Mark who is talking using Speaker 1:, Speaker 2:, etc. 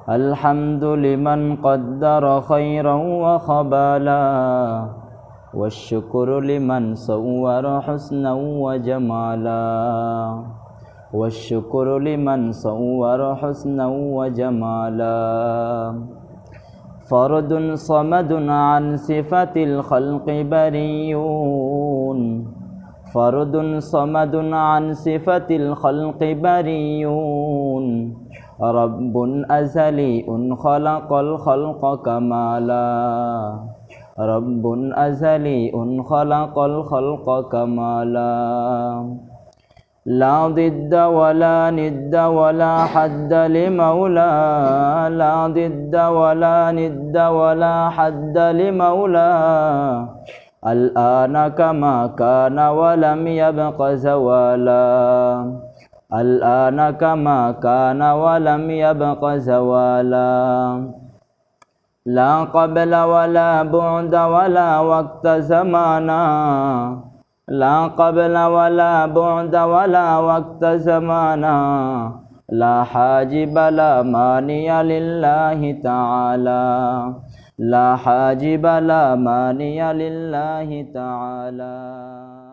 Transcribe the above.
Speaker 1: الحمد لمن قدر خيرا وخبالا والشكر لمن صور حسنا وجمالا والشكر لمن صور حسنا وجمالا فرد صمد عن صفة الخلق بريون فرد صمد عن صفة الخلق بريون رب أزلي خلق الخلق كمالا رب أزلي خلق الخلق كمالا لا ضد ولا ند ولا حد لمولى لا ضد ولا ند ولا حد لمولى الآن كما كان ولم يبق زوالا الآن كما كان ولم يبق زوالا لا قبل ولا بعد ولا وقت زمانا لا قبل ولا بعد ولا وقت زمانا لا حاجب لا مانع لله تعالى لا حاجب لا مانع لله تعالى